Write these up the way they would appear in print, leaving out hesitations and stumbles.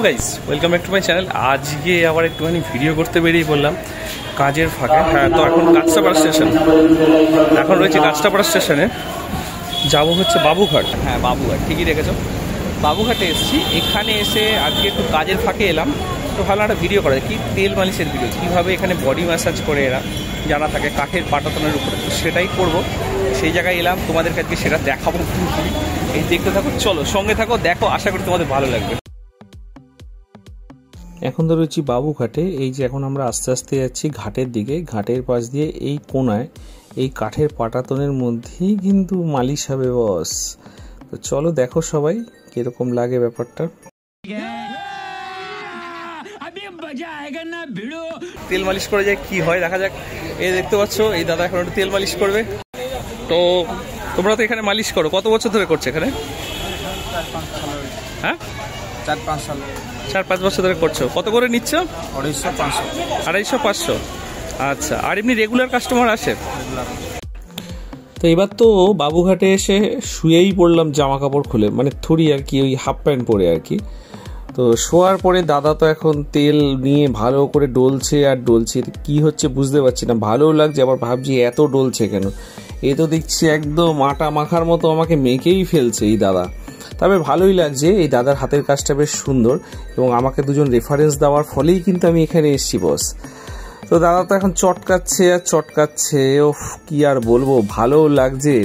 Guys welcome back to my channel. আজকে আবার একটুখানি ভিডিও করতে বেরিয়ে পড়লাম কাজের ফাঁকে। হ্যাঁ, তো এখন কাঁচরাপাড়া স্টেশন, এখন রয়েছে কাঁচরাপাড়া স্টেশনে, যাবো হচ্ছে বাবুঘাট। হ্যাঁ, বাবুঘাট ঠিকই দেখেছো, বাবুঘাটে এসেছি। এখানে এসে আজকে একটু কাজের ফাঁকে এলাম, তো ভালো একটা ভিডিও করা যায়। কি তেল মালিশের ভিডিও, কীভাবে এখানে বডি ম্যাসাজ করে এরা যারা থাকে কাঠের পাটাতনের উপরে, তো সেটাই করবো। সেই জায়গায় এলাম, তোমাদের কাছে সেটা দেখাবো। এই দেখতে থাকো, চলো সঙ্গে থাকো, দেখো, আশা করি তোমাদের ভালো লাগবে। এখন তো রয়েছি বাবুঘাটে। এই যে এখন আমরা আস্তে আস্তে যাচ্ছি ঘাটের দিকে। ঘাটের পাশ দিয়ে এই কোনায় এই কাঠের পাটাতনের মধ্যেই কিন্তু মালিশ হবে বস। তো চলো দেখো সবাই কিরকম লাগে ব্যাপারটা। তেল মালিশ করে যায় কি হয় দেখা যাক। এই দেখতে পাচ্ছ এই দাদা এখন একটু তেল মালিশ করবে। তো তোমরা তো এখানে মালিশ করো, কত বছর ধরে করছো এখানে? হ্যাঁ, 4-5 বছর ধরে করছো। কত করে নিচ্ছ? 250-500। আচ্ছা, আর এমনি রেগুলার কাস্টমার আসে? তো এবার তো বাবুঘাটে এসে শুয়েই পড়লাম জামা কাপড় খুলে, মানে থুড়ি আর কি, ওই হাফ প্যান্ট পরে আর কি। তো শোয়ার পরে দাদা তো এখন তেল নিয়ে ভালো করে ডলছে আর ডলছে, কি হচ্ছে বুঝতে পারছি না। ভালোও লাগছে, আবার ভাবছি এত ডলছে কেন। এ তো দেখছি একদম আটা মাখার মতো আমাকে মেখেই ফেলছে এই দাদা। তবে ভালোই লাগছে, এই দাদার হাতের কাজটা বেশ সুন্দর এবং আমাকে দুজন রেফারেন্স দেওয়ার ফলেই কিন্তু আমি এখানে এসেছি বস। তো দাদা তো এখন চটকাচ্ছে আর চটকাচ্ছে, ওফ কি আর বলবো, ভালোও লাগছে।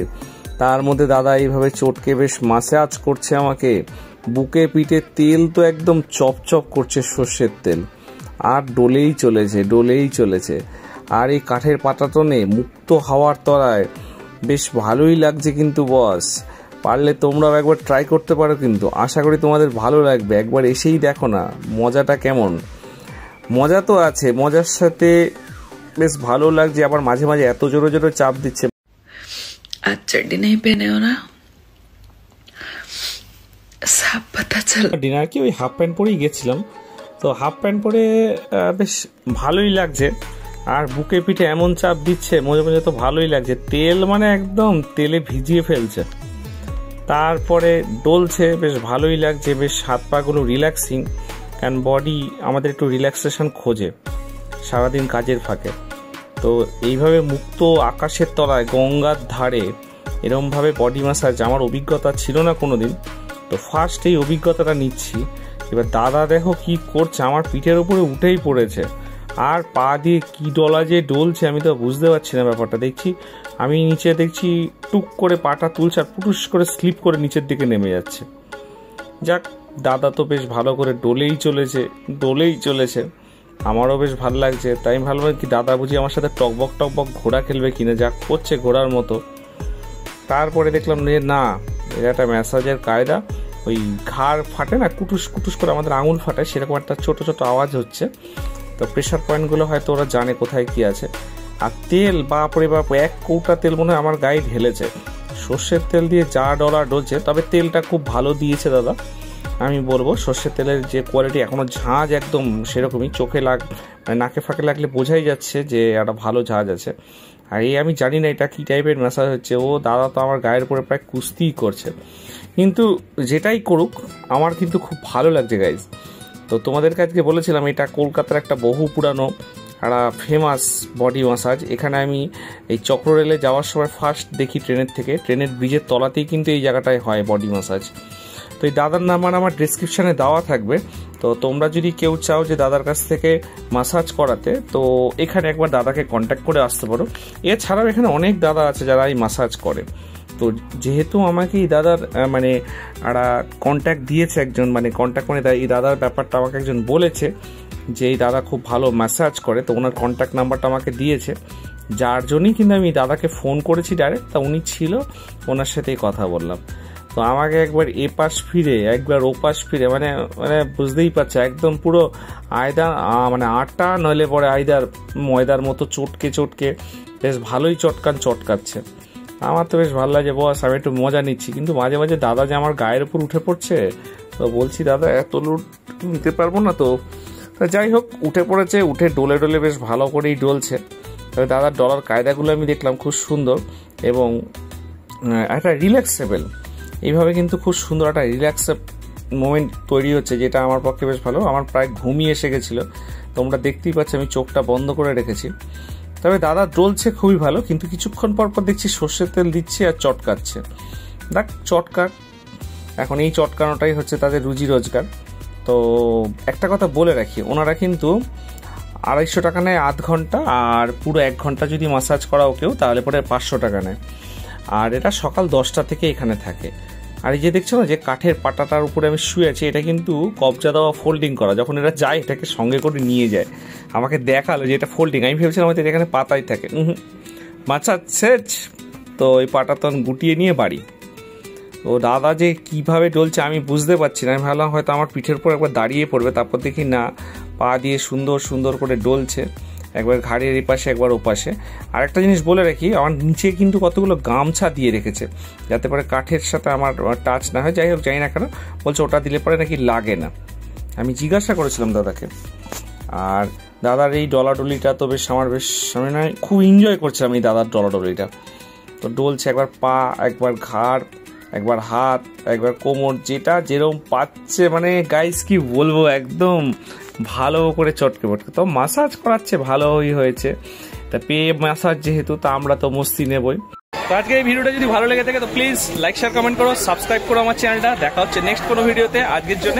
তার মধ্যে দাদা এইভাবে চটকে বেশ ম্যাসাজ করছে আমাকে। বুকে পিঠে তেল তো একদম চপচপ করছে, সর্ষের তেল, আর ডলেই চলেছে। আর এই কাঠের পাটাতনে মুক্ত হাওয়ার তলায় বেশ ভালোই লাগছে কিন্তু বস। পারলে তোমরাও একবার ট্রাই করতে পারো, কিন্তু আশা করি তোমাদের ভালো লাগবে। একবার এসেই দেখো না মজাটা কেমন। মজা তো আছে, মজার সাথে বেশ ভালো লাগছে, আবার মাঝে মাঝে এত জোরে জোরে চাপ দিচ্ছে। आज चड्डी नहीं पहने हो ना, सब पता चल। ডিনার কি ওই হাফ প্যান্ট পরেই গেছিলাম, তো হাফ প্যান্ট পরে বেশ ভালোই লাগছে। আর বুকে পিঠে এমন চাপ দিচ্ছে মজা মজা, তো ভালোই লাগছে। তেল মানে একদম তেলে ভিজিয়ে ফেলছে, তারপরে ডলছে, বেশ ভালোই লাগছে। বেশ হাত পাগুলো রিল্যাক্সিং, কারণ বডি আমাদের একটু রিল্যাক্সেশন খোঁজে সারাদিন কাজের ফাঁকে। তো এইভাবে মুক্ত আকাশের তলায় গঙ্গার ধারে এরমভাবে বডি ম্যাসাজ আমার অভিজ্ঞতা ছিল না কোনো দিন, তো ফার্স্ট এই অভিজ্ঞতাটা নিচ্ছি। এবার দাদা দেখো কি করছে, আমার পিঠের উপরে উঠেই পড়েছে, আর পা দিয়ে কি ডলা যে ডলছে আমি তো বুঝতে পারছি না ব্যাপারটা। দেখছি আমি নিচে দেখছি টুক করে পাটা তুলছে আর পুটুস করে স্লিপ করে নিচের দিকে নেমে যাচ্ছে। যাক, দাদা তো বেশ ভালো করে ডলেই চলেছে। আমারও বেশ ভালো লাগছে, তাই আমি ভাবলাম কি দাদা বুঝি আমার সাথে টকবক ঘোড়া খেলবে কিনা, যা করছে ঘোড়ার মতো। তারপরে দেখলাম যে না, এটা একটা ম্যাসাজের কায়দা। ওই ঘাড় ফাটে না, কুটুস করে আমাদের আঙুল ফাটে, সেরকম একটা ছোট আওয়াজ হচ্ছে। তো প্রেশার পয়েন্টগুলো হয়তো ওরা জানে কোথায় কি আছে। আর তেল বাপরে বাপ, 1 কৌটা তেল মনে হয় আমার গায়ে ঢেলেছে। সর্ষের তেল দিয়ে যা ডলছে, তবে তেলটা খুব ভালো দিয়েছে দাদা। আমি বলবো সর্ষের তেলের যে কোয়ালিটি, এখনো ঝাঁজ একদম সেরকমই, চোখে মানে নাকে ফাঁকে লাগলে বোঝাই যাচ্ছে যে একটা ভালো ঝাঁজ আছে। আর এই আমি জানি না এটা কি টাইপের ম্যাসাজ হচ্ছে। ও দাদা তো আমার গায়ের উপরে প্রায় কুস্তিই করছে, কিন্তু যেটাই করুক আমার কিন্তু খুব ভালো লাগছে গাইজ। তো তোমাদের কাছে বলেছিলাম এটা কলকাতার একটা বহু পুরানো একটা ফেমাস বডি ম্যাসাজ। এখানে আমি এই চক্র রেলে যাওয়ার সময় ফার্স্ট দেখি ট্রেনের ব্রিজের তলাতেই কিন্তু এই জায়গাটায় হয় বডি ম্যাসাজ। তো এই দাদার নাম্বার আমার ডিসক্রিপশানে দেওয়া থাকবে, তো তোমরা যদি কেউ চাও যে দাদার কাছ থেকে ম্যাসাজ করাতে, তো এখানে একবার দাদাকে কন্ট্যাক্ট করে আসতে পারো। এছাড়াও এখানে অনেক দাদা আছে যারা এই ম্যাসাজ করে, তো যেহেতু আমাকে এই দাদার মানে একটা কন্ট্যাক্ট দিয়েছে একজন, মানে কন্ট্যাক্ট মানে এই দাদার ব্যাপারটা আমাকে একজন বলেছে যে এই দাদা খুব ভালো ম্যাসাজ করে, তো ওনার কন্ট্যাক্ট নাম্বারটা আমাকে দিয়েছে, যার জন্যই কিন্তু আমি দাদাকে ফোন করেছি ডাইরেক্ট। তা উনি ছিল, ওনার সাথেই কথা বললাম। তো আমাকে একবার এপাশ ফিরে একবার ওপাশ ফিরে মানে মানে বুঝতেই পারছে একদম পুরো আয়দা মানে আটা নইলে পরে আয়দার ময়দার মতো চটকে বেশ ভালোই চটকাচ্ছে। আমার তো বেশ ভালো লাগে বস, আমি একটু মজা নিচ্ছি, কিন্তু মাঝে মাঝে দাদা যে আমার গায়ের উপর উঠে পড়ছে, তো বলছি দাদা এত লুট নিতে পারবো না। তো যাই হোক উঠে পড়েছে, উঠে ডোলে বেশ ভালো করেই ডলছে। তবে দাদার ডলার কায়দাগুলো আমি দেখলাম খুব সুন্দর এবং একটা রিল্যাক্সেবল, এইভাবে কিন্তু খুব সুন্দর একটা রিল্যাক্স মোমেন্ট তৈরি হচ্ছে, যেটা আমার পক্ষে বেশ ভালো। আমার প্রায় ঘুমিয়ে এসে গেছিলো, তোমরা দেখতেই পাচ্ছ আমি চোখটা বন্ধ করে রেখেছি। তবে দাদা ডলছে খুবই ভালো, কিন্তু কিছুক্ষণ পর দেখছি সর্ষের তেল দিচ্ছে আর চটকাচ্ছে। দেখ চটকাক, এখন এই চটকানোটাই হচ্ছে তাদের রুজি রোজগার। তো একটা কথা বলে রাখি, ওনারা কিন্তু 250 টাকা নেয় আধ ঘন্টা, আর পুরো 1 ঘন্টা যদি ম্যাসাজ করাও কেউ তাহলে পরে 500 টাকা নেয়। আর এটা সকাল 10টা থেকে এখানে থাকে। আর এই যে দেখছো না যে কাঠের পাটাটার উপরে আমি শুয়ে আছি, এটা কিন্তু কবজা দেওয়া ফোল্ডিং করা, যখন এরা যায় এটাকে সঙ্গে করে নিয়ে যায়। আমাকে দেখালো যে এটা ফোল্ডিং, আমি ভেবেছিলাম হয়তো এখানে পাতাই থাকে। মাছা ছেচ, তো এই পাটা তখন গুটিয়ে নিয়ে বাড়ি। তো দাদা যে কিভাবে ডলছে আমি বুঝতে পারছি না, আমি ভাবলাম হয়তো আমার পিঠের উপর একবার দাঁড়িয়ে পড়বে, তারপর দেখি না, পা দিয়ে সুন্দর করে ডলছে, একবার ঘাড়ের এপাশে একবার ওপাশে। আর একটা জিনিস বলে রাখি, আমার নিচে কিন্তু কতগুলো গামছা দিয়ে রেখেছে, যাতে পরে কাঠের সাথে আমার টাচ না হয়। যাই হোক জানি না কেন বলছে ওটা দিলে পরে নাকি লাগে না, আমি জিজ্ঞাসা করেছিলাম দাদাকে। আর দাদার এই ডলাডলিটা তো বেশ আমার বেশ আমি না খুব এনজয় করছিলাম এই দাদার ডলাডলিটা। তো ডলছে একবার পা, একবার ঘাড়, একবার হাত, একবার কোমর, যেটা যেরকম পাচ্ছে, মানে গাইস কি বলবো, একদম ভালো করে চটকে পটকে। তো মাসাজ করাচ্ছে, ভালোই হয়েছে। তা পেয়ে মাসাজ যেহেতু, তা আমরা তো মস্তি নেবই। তো আজকে এই ভিডিওটা যদি ভালো লেগে থাকে তো প্লিজ লাইক শেয়ার কমেন্ট করো, সাবস্ক্রাইব করো আমার চ্যানেলটা। দেখা হচ্ছে নেক্সট কোনো ভিডিওতে। আজকের জন্য